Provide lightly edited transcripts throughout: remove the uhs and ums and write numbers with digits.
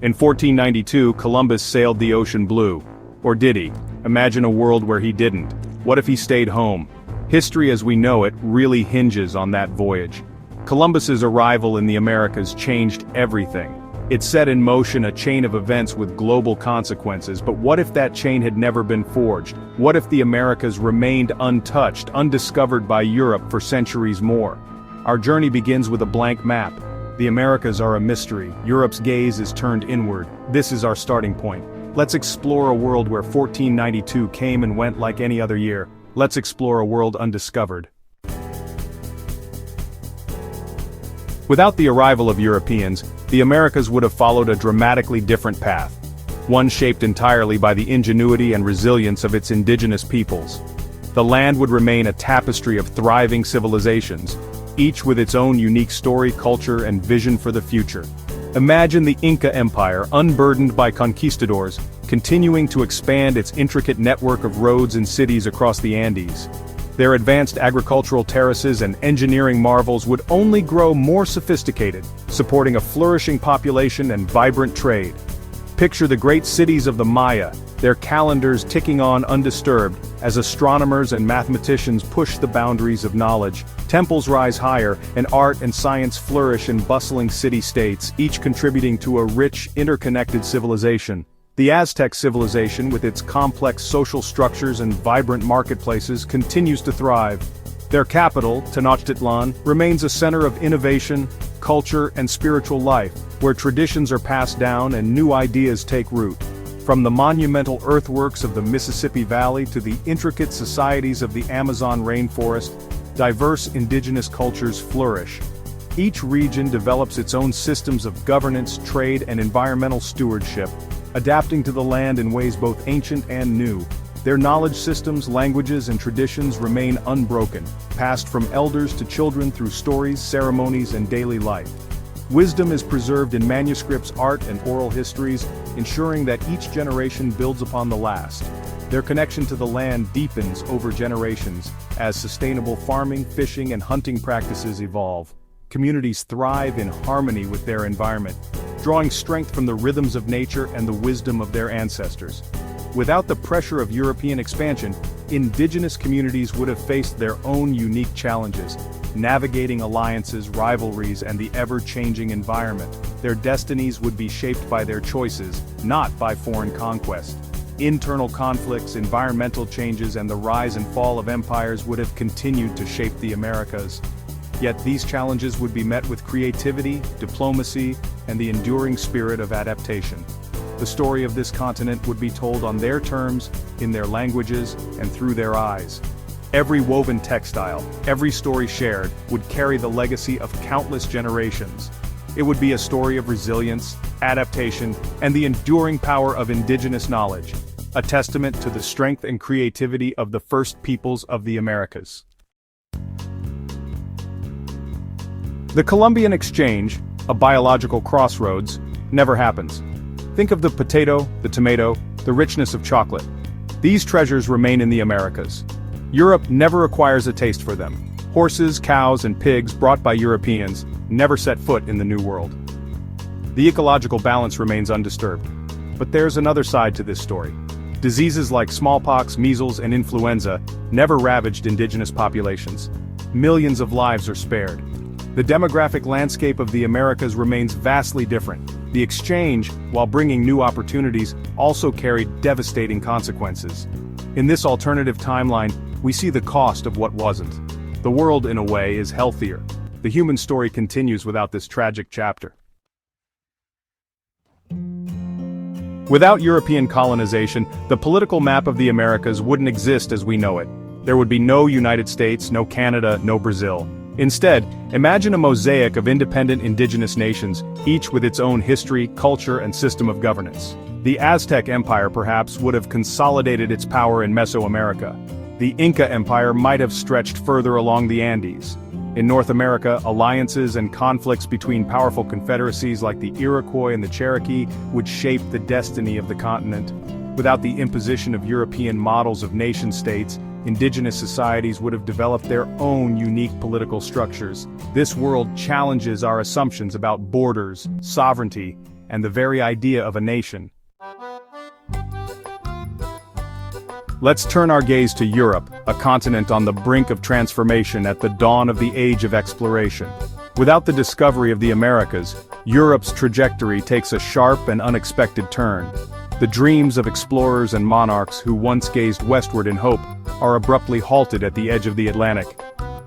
In 1492, Columbus sailed the ocean blue. Or did he? Imagine a world where he didn't. What if he stayed home? History as we know it really hinges on that voyage. Columbus's arrival in the Americas changed everything. It set in motion a chain of events with global consequences, but what if that chain had never been forged? What if the Americas remained untouched, undiscovered by Europe for centuries more? Our journey begins with a blank map. The Americas are a mystery, Europe's gaze is turned inward. This is our starting point. Let's explore a world where 1492 came and went like any other year. Let's explore a world undiscovered. Without the arrival of Europeans, the Americas would have followed a dramatically different path. One shaped entirely by the ingenuity and resilience of its indigenous peoples. The land would remain a tapestry of thriving civilizations, each with its own unique story, culture, and vision for the future. Imagine the Inca Empire, unburdened by conquistadors, continuing to expand its intricate network of roads and cities across the Andes. Their advanced agricultural terraces and engineering marvels would only grow more sophisticated, supporting a flourishing population and vibrant trade. Picture the great cities of the Maya, their calendars ticking on undisturbed, as astronomers and mathematicians push the boundaries of knowledge. Temples rise higher, and art and science flourish in bustling city-states, each contributing to a rich, interconnected civilization. The Aztec civilization, with its complex social structures and vibrant marketplaces, continues to thrive. Their capital, Tenochtitlan, remains a center of innovation, culture, and spiritual life, where traditions are passed down and new ideas take root. From the monumental earthworks of the Mississippi Valley to the intricate societies of the Amazon rainforest, diverse indigenous cultures flourish. Each region develops its own systems of governance, trade, and environmental stewardship, adapting to the land in ways both ancient and new. Their knowledge systems, languages, and traditions remain unbroken, passed from elders to children through stories, ceremonies, and daily life. Wisdom is preserved in manuscripts, art, and oral histories, ensuring that each generation builds upon the last. Their connection to the land deepens over generations, as sustainable farming, fishing, and hunting practices evolve. Communities thrive in harmony with their environment, drawing strength from the rhythms of nature and the wisdom of their ancestors. Without the pressure of European expansion, indigenous communities would have faced their own unique challenges, navigating alliances, rivalries, and the ever-changing environment. Their destinies would be shaped by their choices, not by foreign conquest. Internal conflicts, environmental changes, and the rise and fall of empires would have continued to shape the Americas. Yet these challenges would be met with creativity, diplomacy, and the enduring spirit of adaptation. The story of this continent would be told on their terms, in their languages, and through their eyes. Every woven textile, every story shared, would carry the legacy of countless generations. It would be a story of resilience, adaptation, and the enduring power of indigenous knowledge, a testament to the strength and creativity of the first peoples of the Americas. The Columbian Exchange, a biological crossroads, never happens. Think of the potato, the tomato, the richness of chocolate. These treasures remain in the Americas. Europe never acquires a taste for them. Horses, cows, and pigs brought by Europeans never set foot in the New World. The ecological balance remains undisturbed. But there's another side to this story. Diseases like smallpox, measles, and influenza never ravaged indigenous populations. Millions of lives are spared. The demographic landscape of the Americas remains vastly different. The exchange, while bringing new opportunities, also carried devastating consequences. In this alternative timeline, we see the cost of what wasn't. The world, in a way, is healthier. The human story continues without this tragic chapter. Without European colonization, the political map of the Americas wouldn't exist as we know it. There would be no United States, no Canada, no Brazil. Instead, imagine a mosaic of independent indigenous nations, each with its own history, culture, and system of governance. The Aztec Empire perhaps would have consolidated its power in Mesoamerica. The Inca Empire might have stretched further along the Andes. In North America, alliances and conflicts between powerful confederacies like the Iroquois and the Cherokee would shape the destiny of the continent. Without the imposition of European models of nation-states, indigenous societies would have developed their own unique political structures. This world challenges our assumptions about borders, sovereignty, and the very idea of a nation. Let's turn our gaze to Europe, a continent on the brink of transformation at the dawn of the age of exploration. Without the discovery of the Americas, Europe's trajectory takes a sharp and unexpected turn. The dreams of explorers and monarchs who once gazed westward in hope are abruptly halted at the edge of the Atlantic.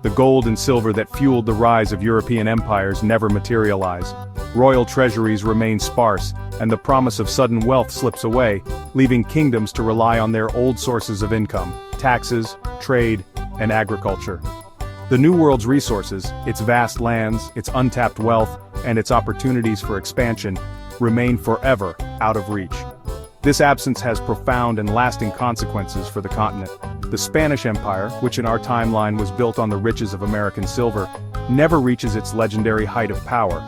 The gold and silver that fueled the rise of European empires never materialize. Royal treasuries remain sparse, and the promise of sudden wealth slips away, leaving kingdoms to rely on their old sources of income: taxes, trade, and agriculture. The New World's resources, its vast lands, its untapped wealth, and its opportunities for expansion, remain forever out of reach. This absence has profound and lasting consequences for the continent. The Spanish Empire, which in our timeline was built on the riches of American silver, never reaches its legendary height of power.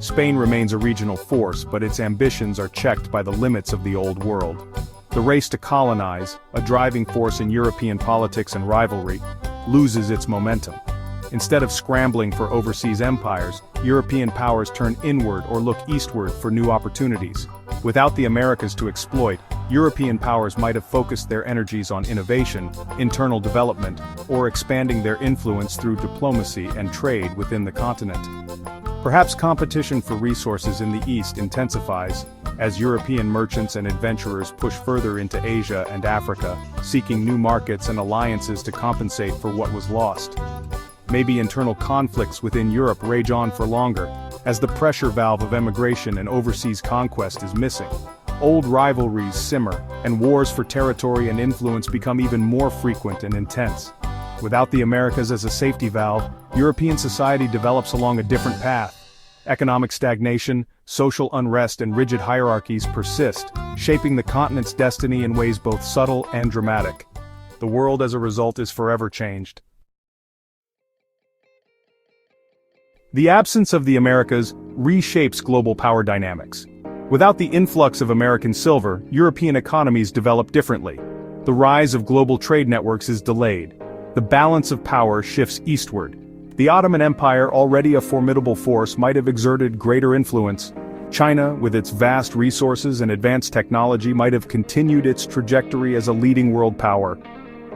Spain remains a regional force, but its ambitions are checked by the limits of the Old World. The race to colonize, a driving force in European politics and rivalry, loses its momentum. Instead of scrambling for overseas empires, European powers turn inward or look eastward for new opportunities. Without the Americas to exploit, European powers might have focused their energies on innovation, internal development, or expanding their influence through diplomacy and trade within the continent. Perhaps competition for resources in the East intensifies, as European merchants and adventurers push further into Asia and Africa, seeking new markets and alliances to compensate for what was lost. Maybe internal conflicts within Europe rage on for longer, as the pressure valve of emigration and overseas conquest is missing. Old rivalries simmer, and wars for territory and influence become even more frequent and intense. Without the Americas as a safety valve, European society develops along a different path. Economic stagnation, social unrest, and rigid hierarchies persist, shaping the continent's destiny in ways both subtle and dramatic. The world as a result is forever changed. The absence of the Americas reshapes global power dynamics. Without the influx of American silver, European economies develop differently. The rise of global trade networks is delayed. The balance of power shifts eastward. The Ottoman Empire, already a formidable force, might have exerted greater influence. China, with its vast resources and advanced technology, might have continued its trajectory as a leading world power.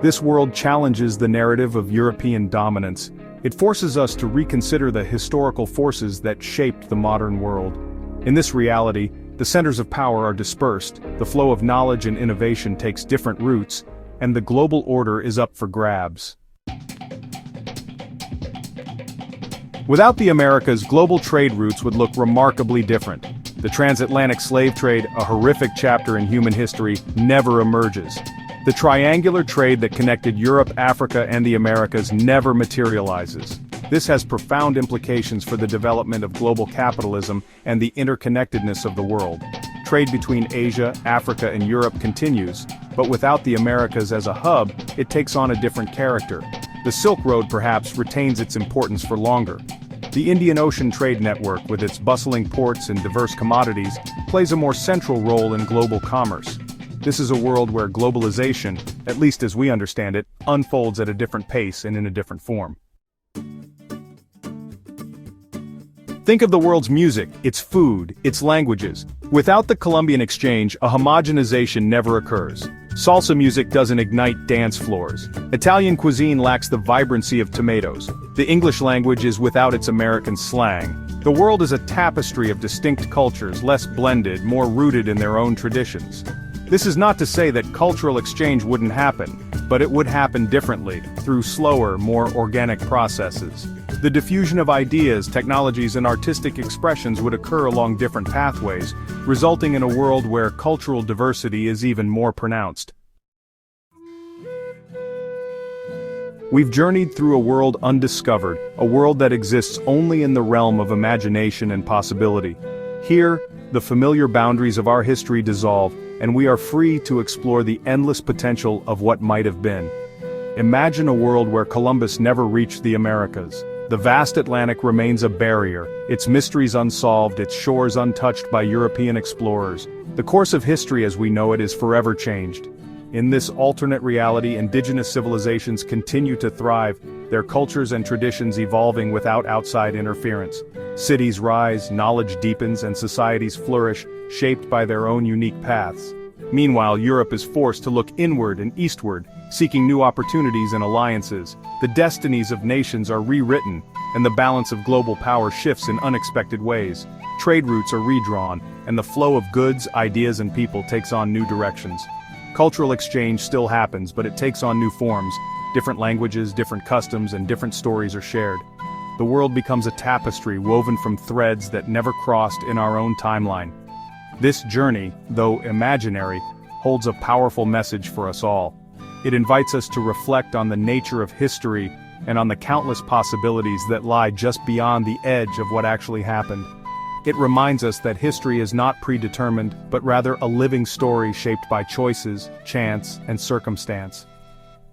This world challenges the narrative of European dominance. It forces us to reconsider the historical forces that shaped the modern world. In this reality, the centers of power are dispersed, the flow of knowledge and innovation takes different routes, and the global order is up for grabs. Without the Americas, global trade routes would look remarkably different. The transatlantic slave trade, a horrific chapter in human history, never emerges. The triangular trade that connected Europe, Africa, and the Americas never materializes. This has profound implications for the development of global capitalism and the interconnectedness of the world. Trade between Asia, Africa, and Europe continues, but without the Americas as a hub, it takes on a different character. The Silk Road perhaps retains its importance for longer. The Indian Ocean trade network, with its bustling ports and diverse commodities, plays a more central role in global commerce. This is a world where globalization, at least as we understand it, unfolds at a different pace and in a different form. Think of the world's music, its food, its languages. Without the Columbian Exchange, a homogenization never occurs. Salsa music doesn't ignite dance floors. Italian cuisine lacks the vibrancy of tomatoes. The English language is without its American slang. The world is a tapestry of distinct cultures, less blended, more rooted in their own traditions. This is not to say that cultural exchange wouldn't happen, but it would happen differently, through slower, more organic processes. The diffusion of ideas, technologies, and artistic expressions would occur along different pathways, resulting in a world where cultural diversity is even more pronounced. We've journeyed through a world undiscovered, a world that exists only in the realm of imagination and possibility. Here, the familiar boundaries of our history dissolve, and we are free to explore the endless potential of what might have been. Imagine a world where Columbus never reached the Americas. The vast Atlantic remains a barrier, its mysteries unsolved, its shores untouched by European explorers. The course of history as we know it is forever changed. In this alternate reality, indigenous civilizations continue to thrive, their cultures and traditions evolving without outside interference. Cities rise, knowledge deepens, and societies flourish, shaped by their own unique paths. Meanwhile, Europe is forced to look inward and eastward, seeking new opportunities and alliances. The destinies of nations are rewritten, and the balance of global power shifts in unexpected ways. Trade routes are redrawn, and the flow of goods, ideas, and people takes on new directions. Cultural exchange still happens, but it takes on new forms. Different languages, different customs, and different stories are shared. The world becomes a tapestry woven from threads that never crossed in our own timeline. This journey, though imaginary, holds a powerful message for us all. It invites us to reflect on the nature of history and on the countless possibilities that lie just beyond the edge of what actually happened. It reminds us that history is not predetermined, but rather a living story shaped by choices, chance, and circumstance.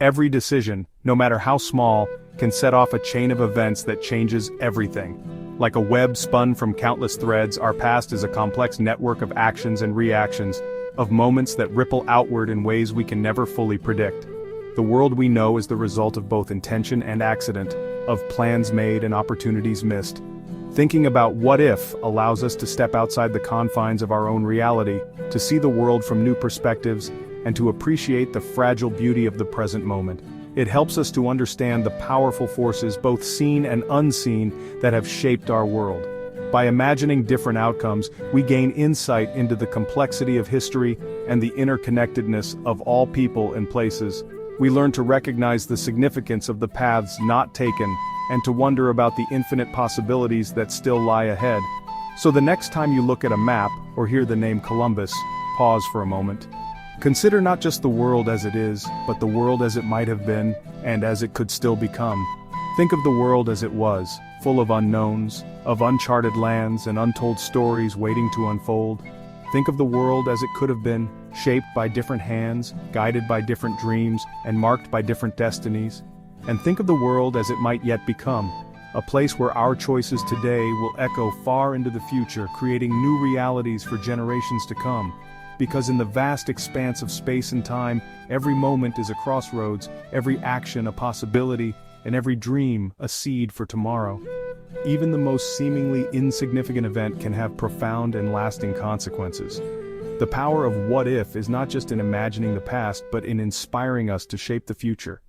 Every decision, no matter how small, can set off a chain of events that changes everything. Like a web spun from countless threads, our past is a complex network of actions and reactions, of moments that ripple outward in ways we can never fully predict. The world we know is the result of both intention and accident, of plans made and opportunities missed. Thinking about what if allows us to step outside the confines of our own reality, to see the world from new perspectives, and to appreciate the fragile beauty of the present moment. It helps us to understand the powerful forces, both seen and unseen, that have shaped our world. By imagining different outcomes, we gain insight into the complexity of history and the interconnectedness of all people and places. We learn to recognize the significance of the paths not taken, and to wonder about the infinite possibilities that still lie ahead. So the next time you look at a map, or hear the name Columbus, pause for a moment. Consider not just the world as it is, but the world as it might have been, and as it could still become. Think of the world as it was, full of unknowns, of uncharted lands and untold stories waiting to unfold. Think of the world as it could have been, shaped by different hands, guided by different dreams, and marked by different destinies. And think of the world as it might yet become, a place where our choices today will echo far into the future, creating new realities for generations to come. Because in the vast expanse of space and time, every moment is a crossroads, every action a possibility, and every dream a seed for tomorrow. Even the most seemingly insignificant event can have profound and lasting consequences. The power of what if is not just in imagining the past, but in inspiring us to shape the future.